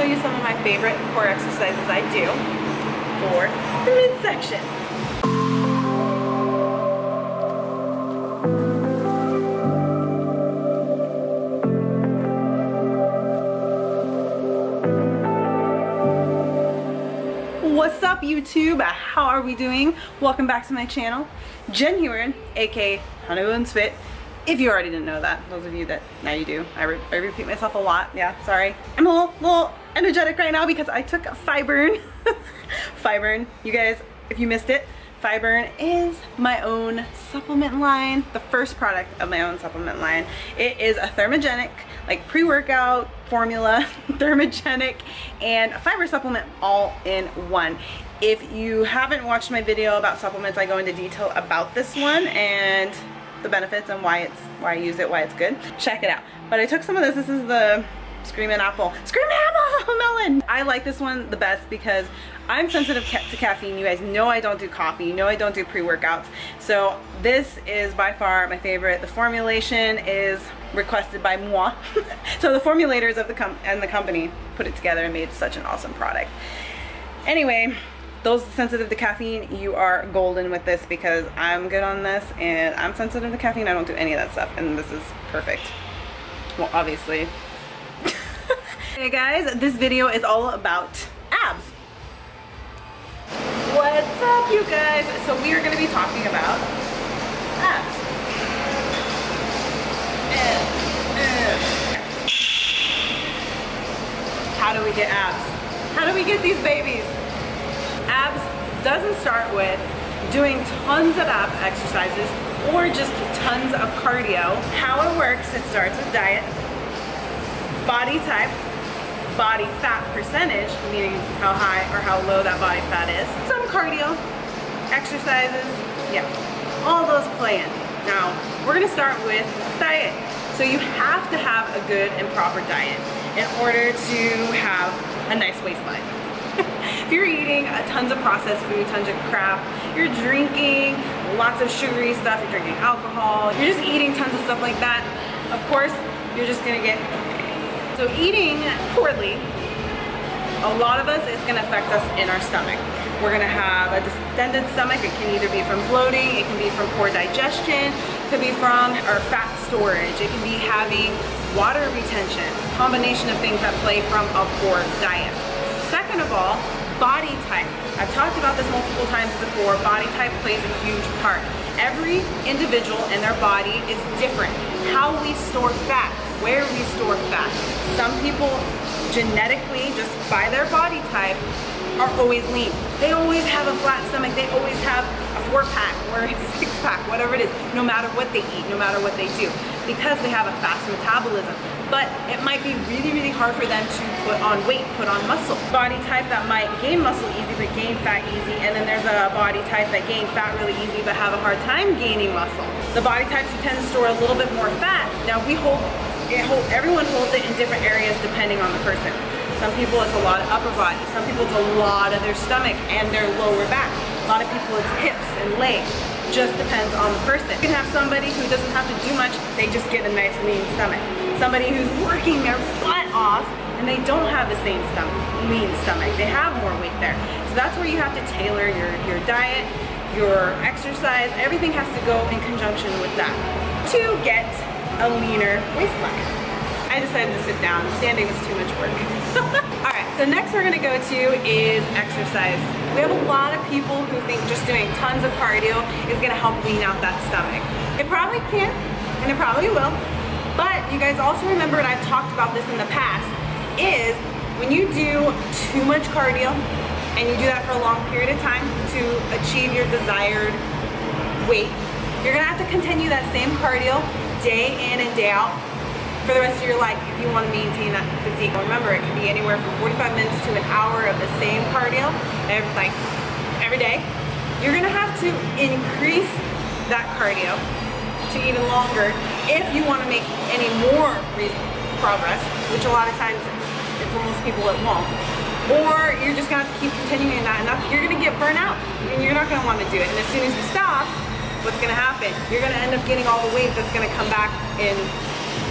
you some of my favorite core exercises I do for the midsection. What's up, YouTube? How are we doing? Welcome back to my channel. Jen Heward, aka Honeymoon's Fit. If you already didn't know that, those of you that now you do. I repeat myself a lot. Yeah, sorry. I'm a little energetic right now because I took Fiburn. Fiburn, you guys, if you missed it, Fiburn is my own supplement line, the first product of my own supplement line. It is a thermogenic, like pre-workout formula, thermogenic, and a fiber supplement all in one. If you haven't watched my video about supplements, I go into detail about this one and the benefits and why I use it, why it's good. Check it out. But I took some of this. This is the Screamin' Apple Melon. I like this one the best because I'm sensitive to caffeine. You guys know I don't do coffee. You know I don't do pre-workouts. So this is by far my favorite. The formulation is requested by moi. So the formulators of the company put it together and made such an awesome product. Anyway, those sensitive to caffeine, you are golden with this because I'm good on this and I'm sensitive to caffeine. I don't do any of that stuff and this is perfect. Well, obviously. Hey guys, this video is all about abs. What's up, you guys? So we are going to be talking about abs. How do we get abs? How do we get these babies? Abs doesn't start with doing tons of ab exercises or just tons of cardio. How it works, it starts with diet, body type, body fat percentage, meaning how high or how low that body fat is, some cardio, exercises, yeah, all those play in. Now, we're gonna start with diet. So you have to have a good and proper diet in order to have a nice waistline. If you're eating tons of processed food, tons of crap, you're drinking lots of sugary stuff, you're drinking alcohol, you're just eating tons of stuff like that, of course, you're just gonna get. So eating poorly, a lot of us, it's gonna affect us in our stomach. We're gonna have a distended stomach. It can either be from bloating, it can be from poor digestion, it could be from our fat storage, it can be having water retention, combination of things that play from a poor diet. Second of all, body type. I've talked about this multiple times before. Body type plays a huge part. Every individual and their body is different. How we store fat, where we store fat. Some people genetically, just by their body type, are always lean. They always have a flat stomach. They always have a 4-pack or a 6-pack, whatever it is, no matter what they eat, no matter what they do, because they have a fast metabolism. But it might be really, really hard for them to put on weight, put on muscle. Body type that might gain muscle easy but gain fat easy, and then there's a body type that gain fat really easy but have a hard time gaining muscle. The body types who tend to store a little bit more fat, now everyone holds it in different areas depending on the person. Some people it's a lot of upper body, some people it's a lot of their stomach and their lower back. A lot of people it's hips and legs. Just depends on the person. You can have somebody who doesn't have to do much, they just get a nice lean stomach. Somebody who's working their butt off and they don't have the same lean stomach. They have more weight there. So that's where you have to tailor your diet, your exercise, everything has to go in conjunction with that to get a leaner waistline. I decided to sit down. Standing was too much work. Alright, so next we're going to go to is exercise. We have a lot of people who think just doing tons of cardio is going to help lean out that stomach. It probably can, and it probably will. But you guys also remember, and I've talked about this in the past, is when you do too much cardio and you do that for a long period of time to achieve your desired weight, you're going to have to continue that same cardio day in and day out for the rest of your life if you want to maintain that physique. Remember, it can be anywhere from 45 minutes to an hour of the same cardio every day. You're going to have to increase that cardio to even longer if you want to make any more progress, which a lot of times for most people it won't. Or you're just going to have to keep continuing that, and you're going to get burnt out and you're not going to want to do it. And as soon as you stop, what's going to happen? You're going to end up getting all the weight that's going to come back in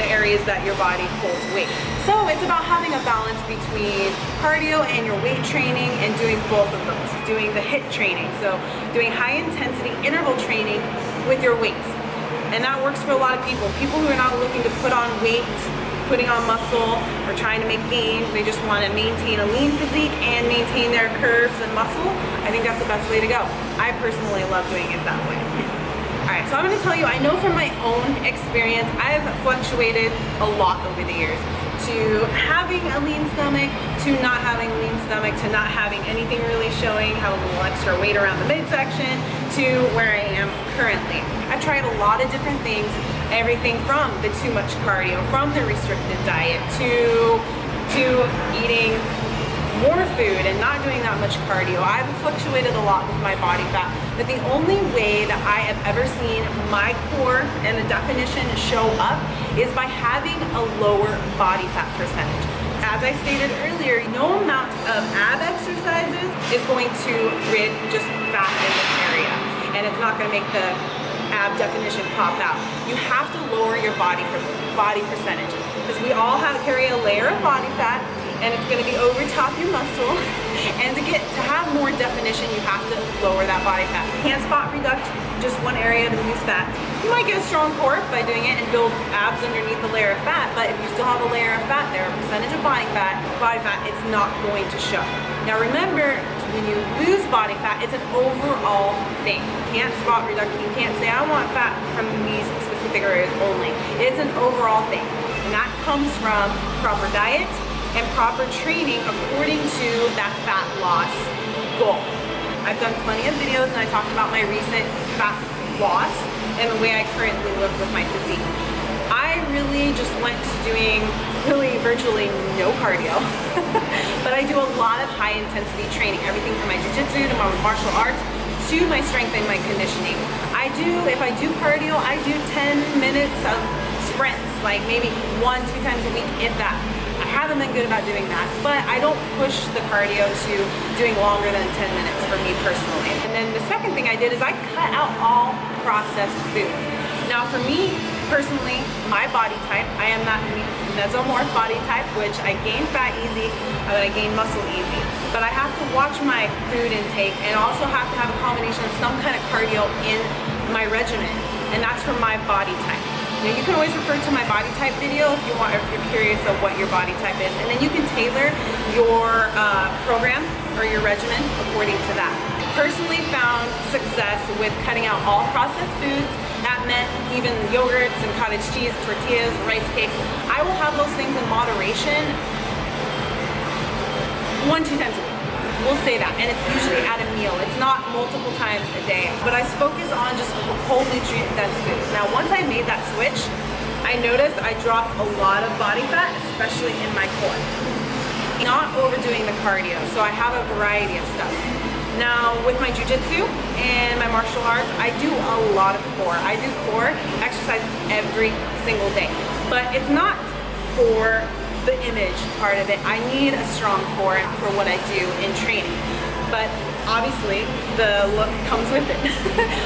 the areas that your body holds weight. So it's about having a balance between cardio and your weight training and doing both of those. Doing the HIIT training, so doing high intensity interval training with your weights. And that works for a lot of people. People who are not looking to put on weight, putting on muscle, or trying to make gains. They just want to maintain a lean physique and maintain their curves and muscle. I think that's the best way to go. I personally love doing it that way. Alright, so I'm going to tell you, I know from my own experience, I've fluctuated a lot over the years. To having a lean stomach, to not having a lean stomach, to not having anything really showing, have a little extra weight around the midsection, to where I am currently. I've tried a lot of different things, everything from the too much cardio, from the restricted diet, to eating more food and not doing that much cardio. I've fluctuated a lot with my body fat, but the only way that I have ever seen my core and the definition show up is by having a lower body fat percentage. As I stated earlier, no amount of ab exercises is going to rid just fat in this area, and it's not going to make the ab definition pop out. You have to lower your body percentage, because we all carry a layer of body fat, and it's going to be over top your muscle, and to have more definition, you have to lower that body fat. You can't spot reduct just one area to lose fat. You might get a strong core by doing it and build abs underneath the layer of fat, but if you still have a layer of fat there, a percentage of body fat, it's not going to show. Now remember, when you lose body fat, it's an overall thing. You can't spot reduction. You can't say, I want fat from these specific areas only. It's an overall thing, and that comes from proper diet and proper training according to that fat loss goal. I've done plenty of videos and I talked about my recent fat loss and the way I currently look with my physique. I really just went to doing virtually no cardio, but I do a lot of high intensity training, everything from my jiu-jitsu to my martial arts to my strength and my conditioning. If I do cardio, I do 10 minutes of sprints, like maybe 1-2 times a week, if that. I haven't been good about doing that, but I don't push the cardio to doing longer than 10 minutes for me personally. And then the second thing I did is I cut out all processed foods. Now for me personally, my body type, I am that mesomorph body type, which I gain fat easy, but I gain muscle easy. But I have to watch my food intake and also have to have a combination of some kind of cardio in my regimen, and that's for my body type. Now you can always refer to my body type video if you're curious of what your body type is, and then you can tailor your program or your regimen according to that. Personally found success with cutting out all processed foods. That meant even yogurts and cottage cheese, tortillas, rice cakes. I will have those things in moderation 1-2 times a week. We'll say that, and it's usually at a meal. It's not multiple times a day, but I focus on just whole nutrient dense foods. Now once I made that switch, I noticed I dropped a lot of body fat, especially in my core. Not overdoing the cardio, so I have a variety of stuff. Now with my jiu-jitsu and my martial arts, I do a lot of core. I do core exercises every single day, but it's not for the image part of it. I need a strong core for what I do in training, but obviously the look comes with it.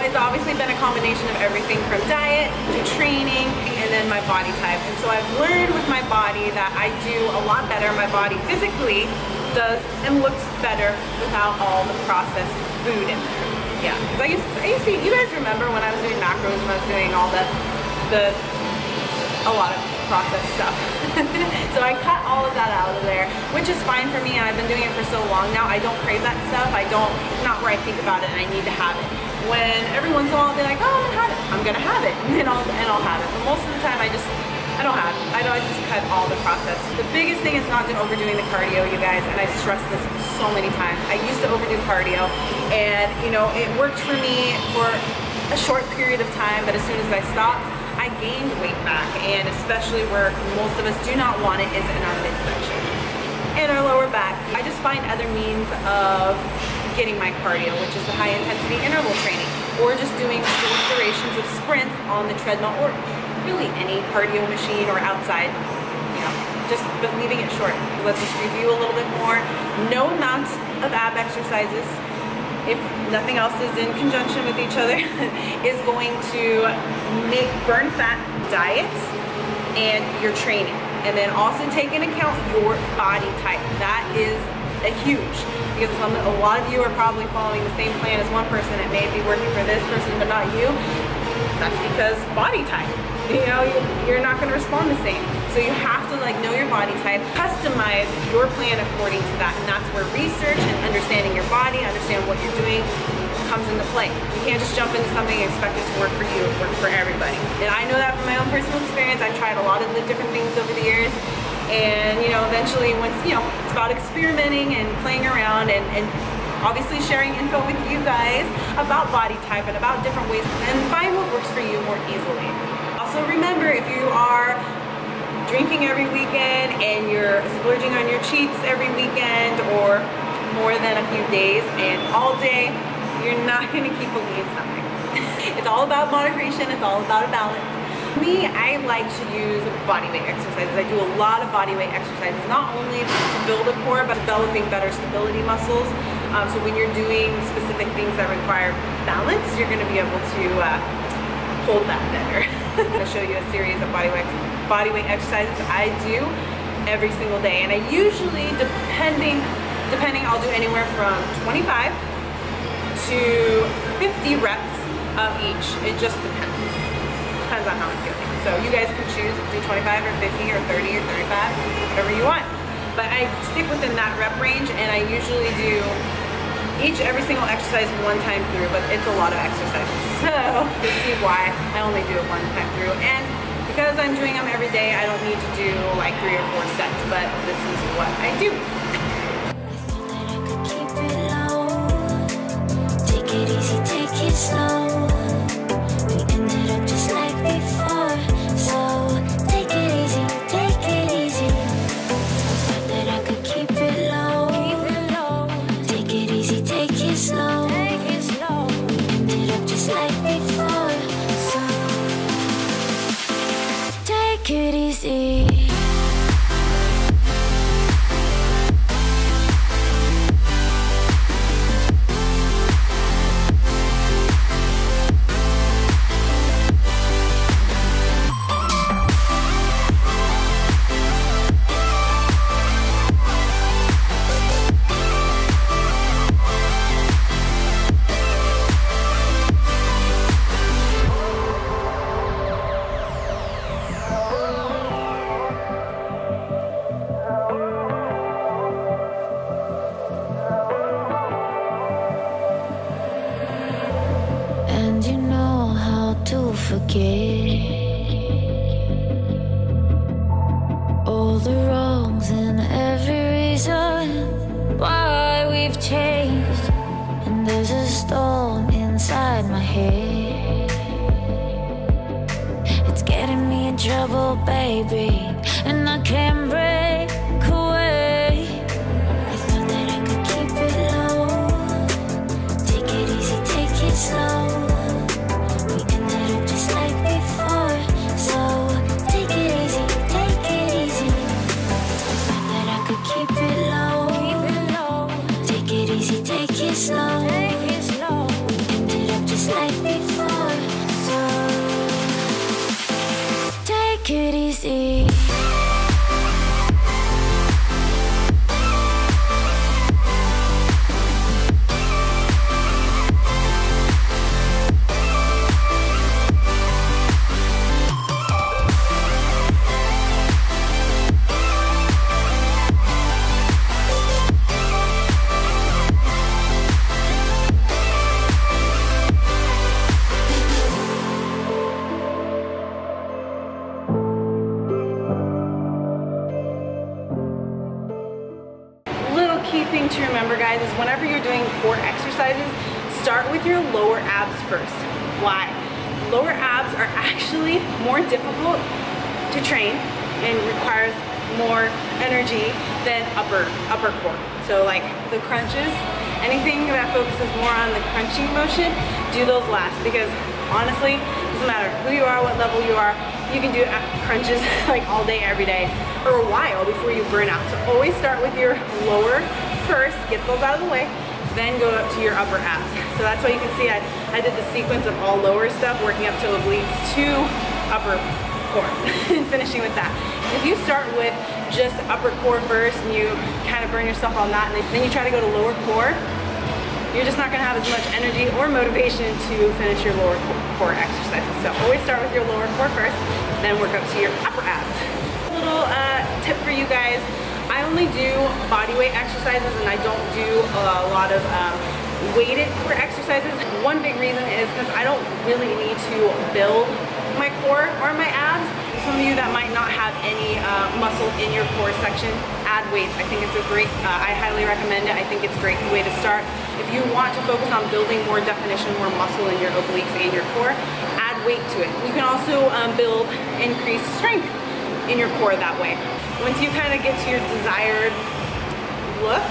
It's obviously been a combination of everything from diet to training and then my body type, and so I've learned with my body that I do a lot better. My body physically does and looks better without all the processed food in there. Yeah, because I used to, you guys remember when I was doing macros, when I was doing all a lot of processed stuff. So I cut all of that out of there, which is fine for me, and I've been doing it for so long now. I don't crave that stuff. It's not where I think about it and I need to have it. When every once in a while I'll be like, oh, I'm gonna have it, and I'll have it. But most of the time I just cut all the process. The biggest thing is not overdoing the cardio, you guys, and I stress this so many times. I used to overdo cardio, and it worked for me for a short period of time, but as soon as I stopped, I gained weight back, and especially where most of us do not want it is in our midsection and our lower back. I just find other means of getting my cardio, which is the high intensity interval training, or just doing short durations of sprints on the treadmill, or really any cardio machine or outside, but leaving it short. Let's just review a little bit more. No amount of ab exercises, if nothing else is in conjunction with each other, is going to burn fat. Diet and your training. And then also take into account your body type. That is a huge, because a lot of you are probably following the same plan as one person. It may be working for this person but not you. That's because body type. You know, you're not going to respond the same. So you have to like know your body type, customize your plan according to that, and that's where research and understanding your body, understand what you're doing, comes into play. You can't just jump into something and expect it to work for you, work for everybody. And I know that from my own personal experience. I've tried a lot of the different things over the years, and you know, eventually once, you know, it's about experimenting and playing around and obviously sharing info with you guys about body type and about different ways, and find what works for you more easily. Also remember, if you are drinking every weekend and you're splurging on your cheats every weekend or more than a few days and all day, you're not going to keep a lean stomach. It's all about moderation. It's all about a balance. Me, I like to use body weight exercises. I do a lot of body weight exercises, not only to build a core, but developing better stability muscles. So when you're doing specific things that require balance, you're going to be able to hold that better. I'm going to show you a series of body weight exercises I do every single day. And I usually, depending, I'll do anywhere from 25 to 50 reps of each. It just depends. Depends on how I'm feeling. So you guys can choose to do 25 or 50 or 30 or 35, whatever you want. But I stick within that rep range, and I usually do every single exercise one time through, but it's a lot of exercises. So you see why I only do it one time through. And because I'm doing them every day, I don't need to do like 3 or 4 sets, but this is what I do. Take it easy, take it slow. We ended up just like before, so take it easy, take it easy. Thought that I could keep it low. Take it easy, take it slow. We ended up just like before, so take it easy. Forget all the wrongs and every reason why we've changed. And there's a storm inside my head. It's getting me in trouble, baby, and I can't break away. I thought that I could keep it low. Take it easy, take it slow. Slow. We ended up just like before, so take it easy. Thing to remember, guys, is whenever you're doing core exercises, start with your lower abs first. Why? Lower abs are actually more difficult to train and requires more energy than upper core. So like the crunches, anything that focuses more on the crunching motion, do those last, because honestly, it doesn't matter who you are, what level you are, you can do crunches like all day, every day, for a while before you burn out. So always start with your lower first, get those out of the way, then go up to your upper abs. So that's why you can see I did the sequence of all lower stuff, working up to obliques to upper core and finishing with that. If you start with just upper core first and you kind of burn yourself on that, and then you try to go to lower core, you're just not gonna have as much energy or motivation to finish your lower core exercises. So always start with your lower core first, then work up to your upper abs. A little tip for you guys, I only do body weight exercises and I don't do a lot of weighted core exercises. One big reason is because I don't really need to build my core or my abs. Some of you that might not have any muscle in your core section, add weights. I think it's a great, I highly recommend it. I think it's a great way to start. If you want to focus on building more definition, more muscle in your obliques and your core, add weight to it. You can also build increased strength in your core that way. Once you kind of get to your desired look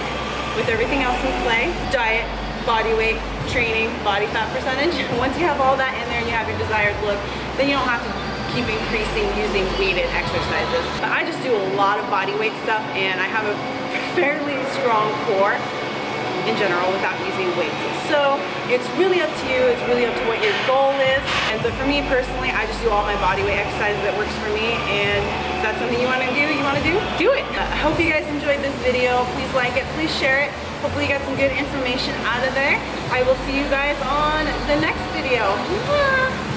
with everything else in play, diet, body weight, training, body fat percentage, once you have all that in there and you have your desired look, then you don't have to keep increasing using weighted exercises. But I just do a lot of body weight stuff and I have a fairly strong core in general without using weights. So it's really up to you, it's really up to what your goal is. But for me personally, I just do all my body weight exercises that works for me, and if that's something you wanna do it. I hope you guys enjoyed this video. Please like it, please share it. Hopefully you got some good information out of there. I will see you guys on the next video. Mwah!